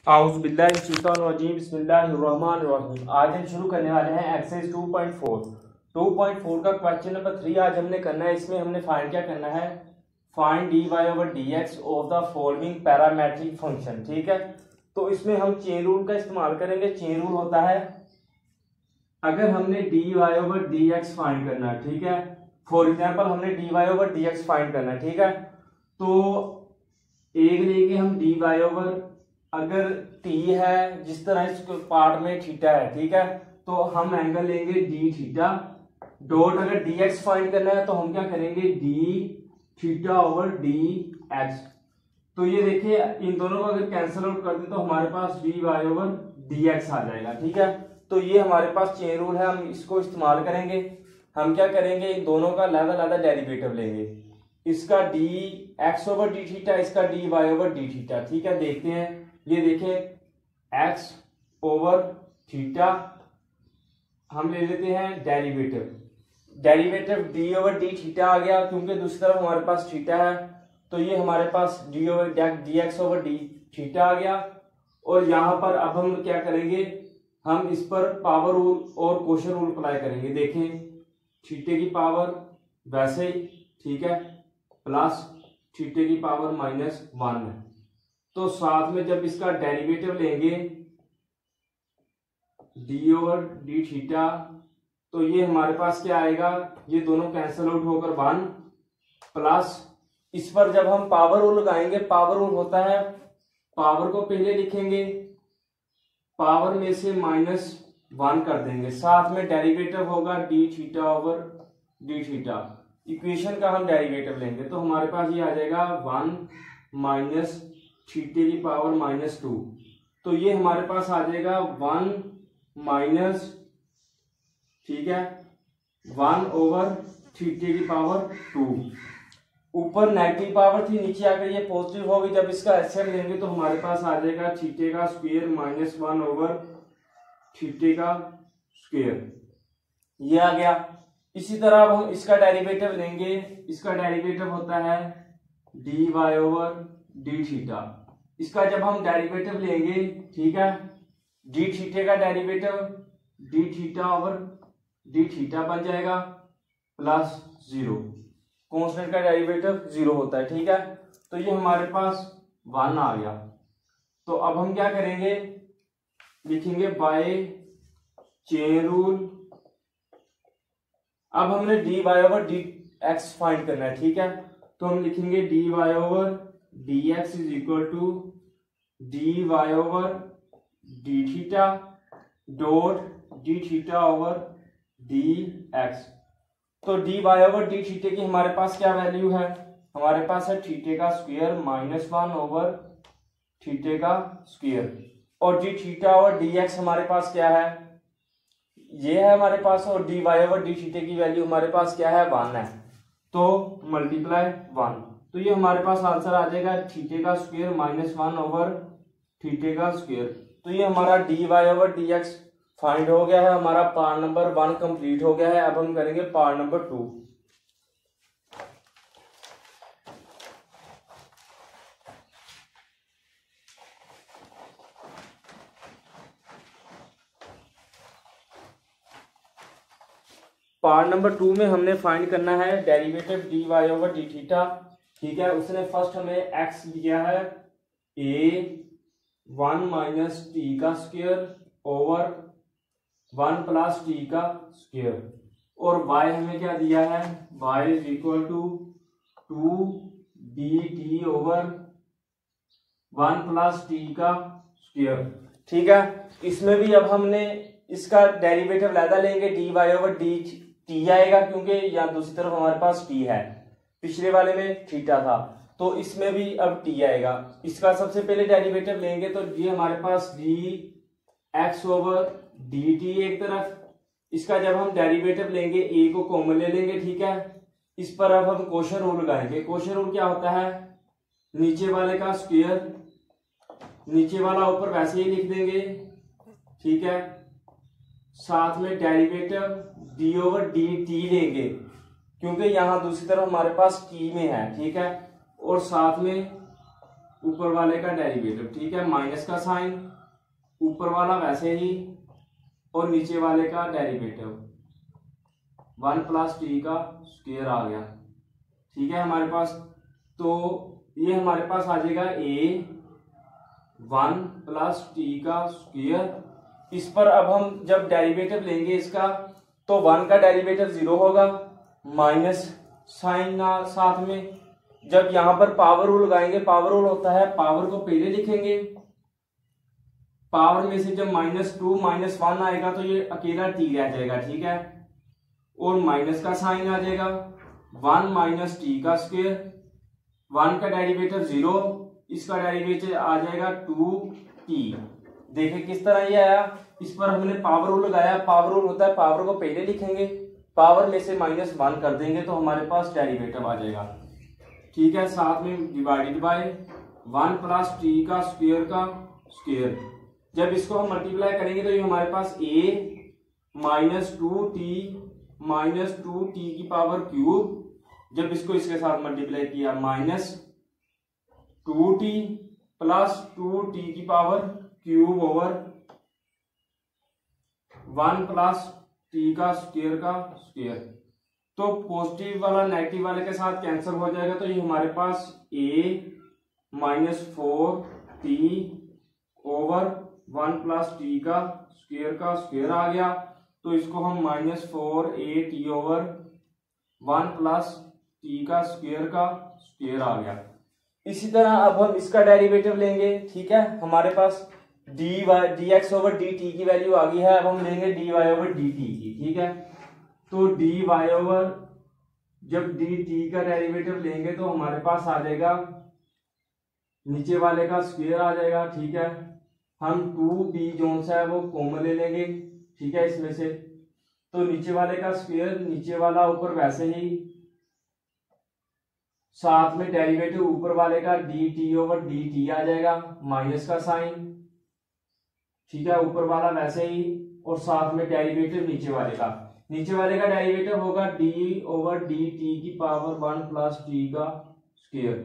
आउज़ुबिल्लाहिमिनश्शैतानिर्रजीम बिस्मिल्लाहिर्रहमानिर्रहीम। आज हम शुरू करने वाले हैं एक्सरसाइज 2.4 का क्वेश्चन नंबर 3 आज हमने करना है। इसमें हमने फाइंड क्या करना है, find d y over d x of the following parametric function. ठीक है, तो इसमें हम चेन रूल का इस्तेमाल करेंगे। चेन रूल होता है अगर हमने d y over d x find करना है, ठीक है, फॉर एग्जाम्पल हमने d y over d x find करना है, ठीक है, तो एक लेंगे हम डी वाई ओवर, अगर टी है जिस तरह इस पार्ट में थीटा है, ठीक है, तो हम एंगल लेंगे डी थीटा डॉट, अगर डी एक्स फाइंड करना है तो हम क्या करेंगे D theta over d x. तो ये देखिए इन दोनों को अगर कैंसिल आउट कर दें तो हमारे पास d y over d x आ जाएगा। ठीक है, तो ये हमारे पास चेन रूल है, हम इसको इस्तेमाल करेंगे। हम क्या करेंगे, इन दोनों का अलग-अलग डेरिवेटिव लेंगे, इसका d x over d theta, इसका d y over d theta. ठीक है, देखते हैं, ये देखें एक्स ओवर थीटा हम ले लेते हैं derivative d over d theta आ गया, क्योंकि दूसरी तरफ हमारे पास थीटा है, तो ये हमारे पास d x over d theta आ गया। और यहां पर अब हम क्या करेंगे, हम इस पर पावर रूल और कोशन रूल अप्लाई करेंगे। देखें थीटे की पावर वैसे ही, ठीक है, प्लस थीटे की पावर -1 है, तो साथ में जब इसका डेरिवेटिव लेंगे डी ओवर डी थीटा, तो ये हमारे पास क्या आएगा, ये दोनों कैंसिल आउट होकर 1 प्लस इस पर जब हम पावर रूल लगाएंगे, पावर रूल होता है पावर को पहले लिखेंगे, पावर में से -1 कर देंगे, साथ में डेरिवेटिव होगा D theta over d theta. Equation का हम डेरिवेटिव लेंगे तो हमारे पास ये आ जाएगा 1 माइनस थीटे की पावर -2, तो ये हमारे पास आ जाएगा 1 माइनस, ठीक है, 1 ओवर थीटे की पावर 2। ऊपर नेगेटिव पावर थी, नीचे आकर ये पॉजिटिव होगी, जब इसका एचसीएम लेंगे तो हमारे पास आ जाएगा थीटे का स्क्वायर -1 ओवर थीटे का स्क्वायर, ये आ गया। इसी तरह अब हम इसका डेरिवेटिव लेंगे, इसका डेरिवेटिव होता है d y over d theta. इसका जब हम डेरिवेटिव लेंगे, ठीक है, डी थीटे का derivative D theta over d theta बन जाएगा प्लस 0, कांस्टेंट का डेरिवेटिव 0 होता है। ठीक है, तो ये हमारे पास 1 आ गया। तो अब हम क्या करेंगे, लिखेंगे बाय चेन रूल। अब हमने d y over d x find करना है, ठीक है, तो हम लिखेंगे d y over d x is equal to d y over d theta dot d theta over d x. तो d y over d theta की हमारे पास क्या वैल्यू है, हमारे पास है थीटे का स्क्वायर -1 ओवर थीटे का स्क्वायर, और डी थीटा और डी एक्स हमारे पास क्या है, ये है हमारे पास, और D y over d theta की वैल्यू हमारे पास क्या है 1 है, तो मल्टीप्लाई 1, तो ये हमारे पास आंसर आ जाएगा थीटे का स्क्वायर -1 ओवर थीटे का स्क्वायर। तो ये हमारा d y over d x find हो गया है, हमारा पार्ट नंबर 1 कंप्लीट हो गया है। अब हम करेंगे पार्ट नंबर 2। पार्ट नंबर 2 में हमने फाइंड करना है derivative d y over d theta. ठीक है, उसने फर्स्ट हमें एक्स दिया है a1 माइनस टी का स्क्वायर ओवर 1 प्लस टी का स्क्वायर, और y हमें क्या दिया है, y is equal to 2dt over 1 plus t का स्क्वायर। ठीक है, इसमें भी अब हमने इसका डेरिवेटिव लैदा लेंगे, d y over d t आएगा, क्योंकि यहाँ दूसरी तरफ हमारे पास टी है, पिछले वाले में थीटा था, तो इसमें भी अब टी आएगा। इसका सबसे पहले डेरिवेटिव लेंगे, तो ये हमारे पास d x over d t एक तरफ, इसका जब हम डेरिवेटिव लेंगे ए को कॉमन ले लेंगे, ठीक है, इस पर अब हम कोशन रूल लगाएंगे। कोशन रूल क्या होता है, नीचे वाले का स्क्वायर, नीचे वाला ऊपर वैसे ही लिख देंगे, ठीक है, साथ में derivative d over d T लेंगे, क्योंकि यहां दूसरी तरफ हमारे पास टी में है, ठीक है, और साथ में ऊपर वाले का डेरिवेटिव, ठीक है, माइनस का साइन, ऊपर वाला वैसे ही, और नीचे वाले का डेरिवेटिव 1 प्लस टी का स्क्वायर आ गया, ठीक है हमारे पास। तो ये हमारे पास आ जाएगा a 1 प्लस टी का स्क्वायर। इस पर अब हम जब डेरिवेटिव लेंगे इसका, तो 1 का डेरिवेटिव 0 होगा, माइनस साइन साथ में। जब यहाँ पर पावर रूल लगाएंगे, पावर रूल होता है पावर को पहले लिखेंगे, पावर में से जब -2 -1 आएगा तो ये अकेला टी रह जाएगा, ठीक है, और माइनस का साइन आ जाएगा, 1 माइनस टी का स्क्वायर, 1 का डेरिवेटिव 0, इसका डेरिवेटिव आ जाएगा 2t। देखिए किस तरह ये आया, इस पर हमने पावर रूल लगाया, पावर रूल होता है पावर को पहले लिखेंगे, पावर में से -1 कर देंगे तो हमारे पास डेरिवेटिव आ जाएगा, ठीक है, साथ में डिवाइडेड बाय 1 प्लस टी का स्क्वायर। जब इसको हम मल्टीप्लाई करेंगे तो ये हमारे पास a -2t की पावर क्यूब, जब इसको इसके साथ मल्टीप्लाई किया -2t प्लस 2t की power cube over 1 plus t का स्क्वायर। तो पॉजिटिव वाला नेगेटिव वाले के साथ कैंसिल हो जाएगा, तो ये हमारे पास a -4t over 1 plus t का स्क्वायर आ गया। तो इसको हम -4at ओवर 1 प्लस टी का स्क्वायर आ गया। इसी तरह अब हम इसका डेरिवेटिव लेंगे, ठीक है, हमारे पास dx ओवर dt की वैल्यू आ गई है, अब हम लेंगे dy ओवर dt की, ठीक है। तो dy ओवर जब dt का डेरिवेटिव लेंगे तो हमारे पास आ जाएगा नीचे वाले का स्क्वायर आ जाएगा, ठीक है, हम 2b जोन सा है वो कॉमन ले लेंगे, ठीक है, इसमें से। तो नीचे वाले का स्क्वायर, नीचे वाला ऊपर वैसे ही, साथ में डेरिवेटिव ऊपर वाले का dt ओवर dt आ जाएगा, माइनस का साइन, ठीक है, ऊपर वाला वैसे ही, और साथ में डेरिवेटिव नीचे वाले का डेरिवेटिव होगा d ओवर dt की पावर 1 प्लस t का स्क्वायर,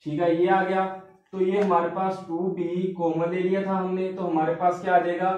ठीक है, ये आ गया। तो ये हमारे पास 2b कॉमन ले लिया था हमने, तो हमारे पास क्या आ जाएगा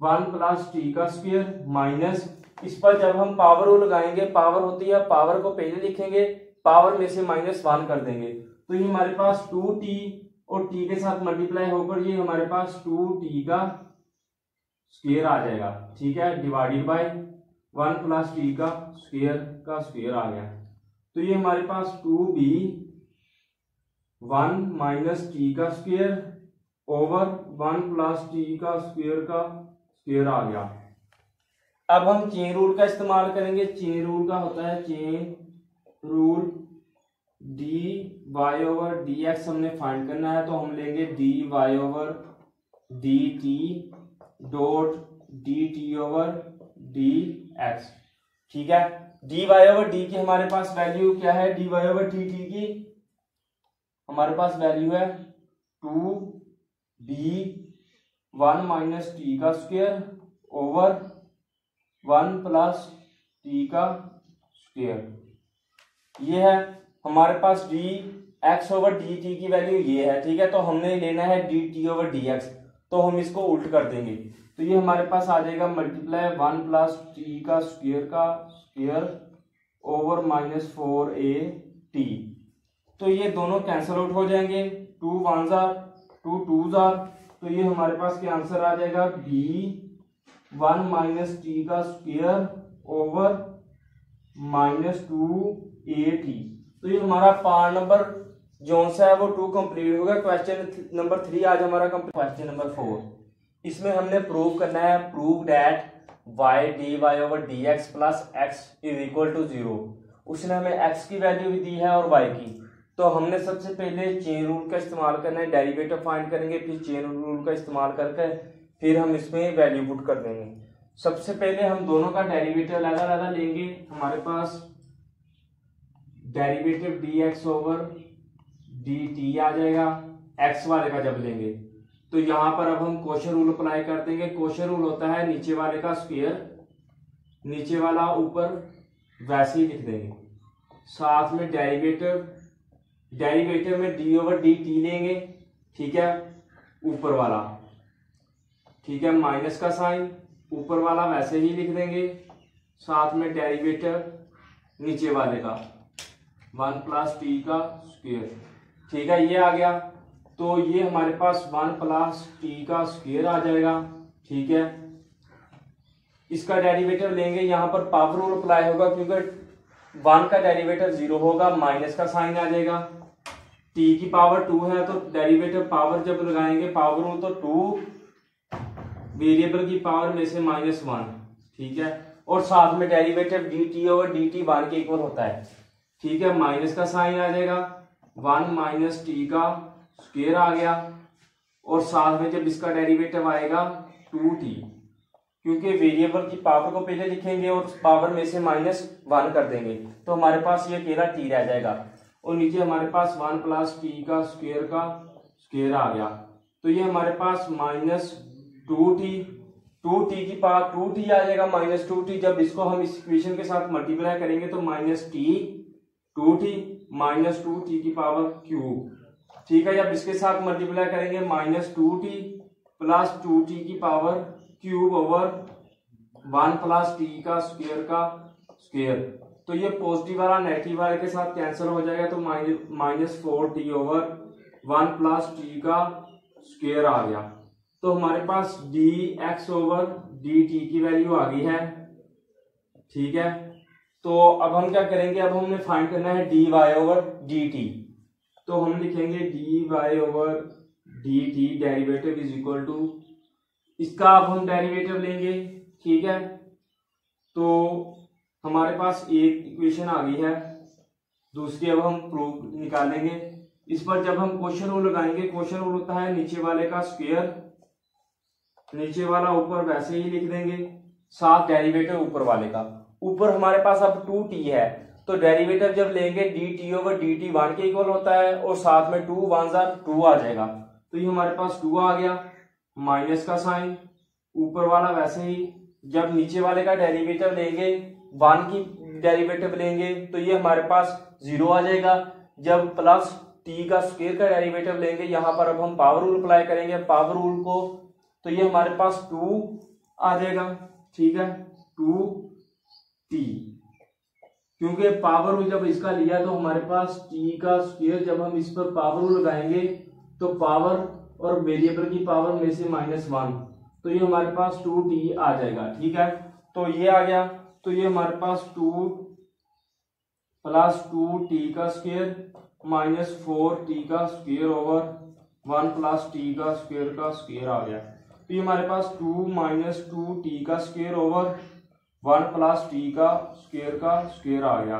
1 प्लस टी का स्क्वायर माइनस, इस पर जब हम पावर रूल लगाएंगे, पावर होती है पावर को पहले लिखेंगे, पावर में से -1 कर देंगे, तो ये हमारे पास 2t और t के साथ मल्टीप्लाई होकर ये हमारे पास 2t का स्क्वायर आ जाएगा, ठीक है, डिवाइडेड बाय 1 प्लस टी का स्क्वायर आ गया। तो ये हमारे पास 2b 1 माइनस टी का स्क्वायर ओवर 1 प्लस टी का स्क्वायर आ गया। अब हम चेन रूल का इस्तेमाल करेंगे। चेन रूल का होता है chain rule, dy over dx हमने फाइंड करना है, तो हम लेंगे dy over dt dot dt over dx, ठीक है। dy ओवर d की हमारे पास वैल्यू क्या है, dy ओवर dt की हमारे पास वैल्यू है 2b 1 माइनस टी का स्क्वायर ओवर 1 प्लस टी का स्क्वायर, ये है हमारे पास dx ओवर dt की वैल्यू ये है, ठीक है। तो हमने लेना है dt ओवर dx, तो हम इसको उल्ट कर देंगे, तो ये हमारे पास आ जाएगा मल्टीप्लाई 1 प्लस टी का स्क्वायर ओवर -4at। तो ये दोनों कैंसिल आउट हो जाएंगे, 2 1s are 2 2s are, तो ये हमारे पास क्या आंसर आ जाएगा b 1 माइनस टी का स्क्वायर ओवर -2at। तो ये हमारा पार्ट नंबर जोन सा है वो 2 कंप्लीट हो गया। क्वेश्चन नंबर 3 आज हमारा कंप्लीट। क्वेश्चन नंबर 4, इसमें हमने प्रूव करना है, prove that y dy over dx plus x is equal to 0। उसने हमें x की वैल्यू भी दी है और y की, तो हमने सबसे पहले चेन रूल का इस्तेमाल करना है, डेरिवेटिव फाइंड करेंगे, फिर चेन रूल का इस्तेमाल करके फिर हम इसमें वैल्यू पुट कर देंगे। सबसे पहले हम दोनों का डेरिवेटिव अलग-अलग लेंगे। हमारे पास डेरिवेटिव dx ओवर dt आ जाएगा, x वाले का जब लेंगे तो यहाँ पर अब हम कोशर रूल अप्लाई कर देंगे। कोशर रूल होता है नीचे वाले का स्क्वायर, नीचे वाला ऊपर वैसे ही लिख देंगे, साथ में डेरिवेटिव डेरिवेटिव में डी ओवर डी टी लेंगे, ठीक है, ऊपर वाला, ठीक है, माइनस का साइन, ऊपर वाला वैसे ही लिख देंगे, साथ में डेरिवेटिव नीचे वाले का 1 प्लस टी का स्क्वायर, ठीक है, ये आ गया। तो ये हमारे पास 1 प्लस टी का स्क्वायर आ जाएगा, ठीक है। इसका डेरिवेटिव लेंगे, यहाँ पर पावर रूल अप्लाई होगा क्योंकि 1 का डेरिवेटिव 0 होगा, माइनस का साइन आ जाएगा, टी की पावर 2 है तो डेरिवेटिव पावर जब लगाएंगे पावर रूल तो 2 वेरिएबल की पावर में से -1, ठीक है, और साथ में derivative D T over d T 1 के इक्वल होता है, ठीक है, माइनस का साइन आ जाएगा, 1 माइनस टी का स्क्वायर आ गया, और साथ में जब इसका डेरिवेटिव आएगा 2t, क्योंकि वेरिएबल की पावर को पहले लिखेंगे और पावर में से -1 कर देंगे तो हमारे पास ये अकेला t रह जाएगा, और नीचे हमारे पास 1 प्लस टी का स्क्वायर आ गया। तो ये हमारे पास -2t की पावर 2t आ जाएगा, -2t। जब इसको हम इस इक्वेशन के साथ मल्टीप्लाई करेंगे तो -2t -2t की पावर क्यूब, ठीक है। जब इसके साथ मल्टीप्लाई करेंगे -2t प्लस 2t की power cube over 1 plus t का स्क्वायर। तो ये पॉजिटिव वाला नेगेटिव वाले के साथ कैंसिल हो जाएगा, तो -4t ओवर 1 प्लस टी का स्क्वायर आ गया। तो हमारे पास dx ओवर dt की वैल्यू आ गई है, ठीक है। तो अब हम क्या करेंगे, अब हमने फाइंड करना है dy ओवर dt। तो हम लिखेंगे dy over dt derivative is equal to, इसका अब हम डेरिवेटिव लेंगे, ठीक है। तो हमारे पास एक इक्वेशन आ गई है, दूसरी अब हम प्रूफ निकालेंगे। इस पर जब हम क्वेश्चन रूल लगाएंगे, क्वेश्चन रूल होता है नीचे वाले का स्क्वायर, नीचे वाला ऊपर वैसे ही लिख देंगे, साथ डेरिवेटिव ऊपर वाले का। ऊपर हमारे पास अब 2t है तो डेरिवेटिव जब लेंगे dt ओवर dt 1 के इक्वल होता है, और साथ में 2 1 2 आ जाएगा। तो ये हमारे पास 2 आ गया, माइनस का साइन, ऊपर वाला वैसे ही। जब नीचे वाले का डेरिवेटिव लेंगे 1 की डेरिवेटिव लेंगे तो ये हमारे पास 0 आ जाएगा। जब प्लस t का स्क्वायर का डेरिवेटिव लेंगे, यहाँ पर अब हम पावर रूल अप्लाई करेंगे, पावर रूल को, तो ये हमारे पास 2 आ जाएगा, ठीक है, 2t, क्योंकि पावर रूल जब इसका लिया तो हमारे पास t का स्क्वायर, जब हम इस पर पावर रूल लगाएंगे तो पावर और वेरिएबल की पावर में से -1, तो ये हमारे पास 2t आ जाएगा, ठीक है। तो ये आ गया, तो ये हमारे पास 2 प्लस 2t का स्क्वायर -4t का स्क्वायर ओवर 1 प्लस t का स्क्वायर आ गया। तो ये हमारे पास 2 2t का स्क्वायर ओवर 1 प्लस t का स्क्वायर आ गया।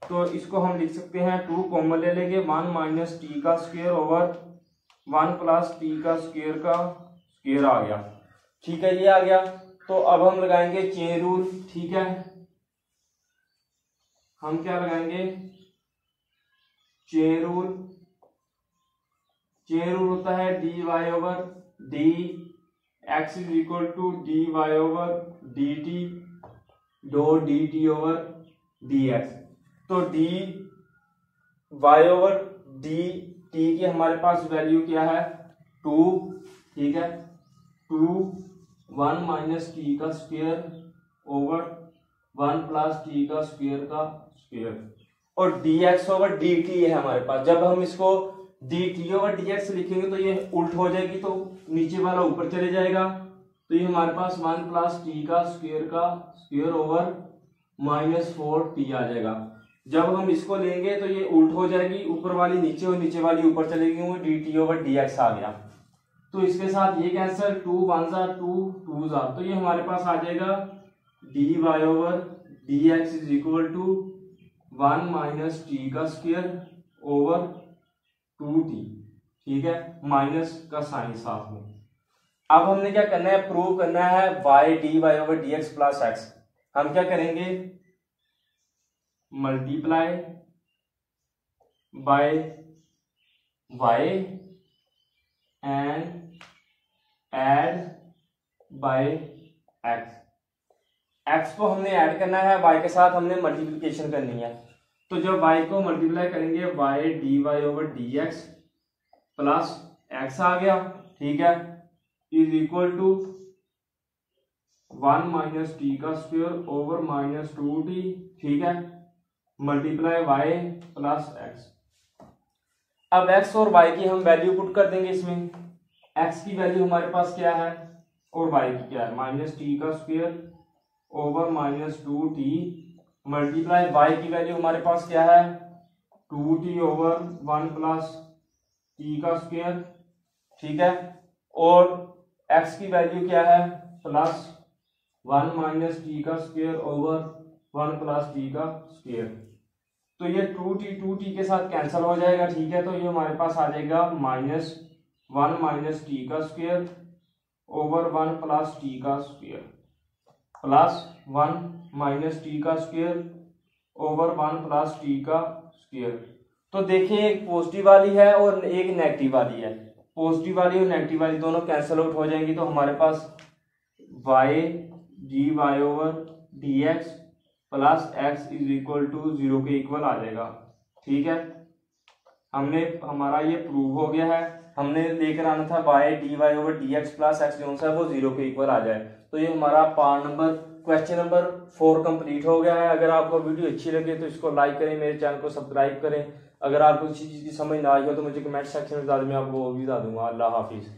तो इसको हम लिख सकते हैं, 2 कॉमन ले लेंगे, 1 t का स्क्वायर ओवर 1 प्लस t का स्क्वायर आ गया, ठीक है, ये आ गया। तो अब हम लगाएंगे चेन रूल, ठीक है। हम क्या लगाएंगे, चेन रूल। चेन रूल होता है dy over dx is equal to dy over dt dot dt over dx। तो dy ओवर dt की हमारे पास वैल्यू क्या है, 2, ठीक है, 2 1 माइनस टी का स्क्वायर ओवर 1 प्लस टी का स्क्वायर, और dx ओवर dt है हमारे पास। जब हम इसको dt ओवर dx लिखेंगे तो ये उल्ट हो जाएगी, तो नीचे वाला ऊपर चले जाएगा, तो ये हमारे पास 1 प्लस टी का स्क्वायर ओवर -4t आ जाएगा। जब हम इसको लेंगे तो ये उल्ट हो जाएगी, ऊपर वाली नीचे और नीचे वाली ऊपर चलेगी, वो dt ओवर dx आ गया। तो इसके साथ ये कैंसिल, 2 1 2 2 तो ये हमारे पास आ जाएगा dy over dx is equal to 1 minus t का स्क्वायर ओवर 2t, ठीक है, माइनस का साइन साथ में। अब हमने क्या करना है, प्रूव करना है y dy over dx plus x। हम क्या करेंगे, multiply by y and add by x। x को हमने ऐड करना है, y के साथ हमने मल्टीप्लिकेशन करनी है। तो जब y को मल्टीप्लाई करेंगे y dy over dx plus x आ गया, ठीक है, is equal to 1 minus t का स्क्वायर ओवर माइनस 2t, ठीक है, मल्टीप्लाई y प्लस x। अब x और y की हम वैल्यू पुट कर देंगे इसमें। x की वैल्यू हमारे पास क्या है और y की क्या है, माइनस टी का square over minus 2t multiply y की वैल्यू हमारे पास क्या है 2t ओवर 1 प्लस टी का स्क्वायर, ठीक है, और x की वैल्यू क्या है प्लस 1 माइनस टी का स्क्वायर ओवर 1 प्लस टी का स्क्वायर। तो ये 2t के साथ कैंसिल हो जाएगा, ठीक है, तो ये हमारे पास आ जाएगा माइनस 1 माइनस टी का स्क्वायर ओवर 1 प्लस टी का स्क्वायर प्लस 1 माइनस टी का स्क्वायर ओवर 1 प्लस टी का स्क्वायर। तो देखिए एक पॉजिटिव वाली है और एक नेगेटिव वाली है, पॉजिटिव वाली और नेगेटिव वाली दोनों कैंसिल आउट हो जाएंगी, तो हमारे पास y dy over dx plus x is equal to 0 के इक्वल आ जाएगा, ठीक है। हमारा ये प्रूव हो गया है। हमने लेकर आना था y dy over dx plus x जो है वो 0 के इक्वल आ जाए। तो ये हमारा क्वेश्चन नंबर 4 कंप्लीट हो गया है। अगर आपको वीडियो अच्छी लगे तो इसको लाइक करें, मेरे चैनल को सब्सक्राइब करें। अगर आपको किसी चीज़ की समझ ना आई हो तो मुझे कमेंट सेक्शन में बता दें, मैं आपको वो भी बता दूंगा। अल्लाह हाफिज़।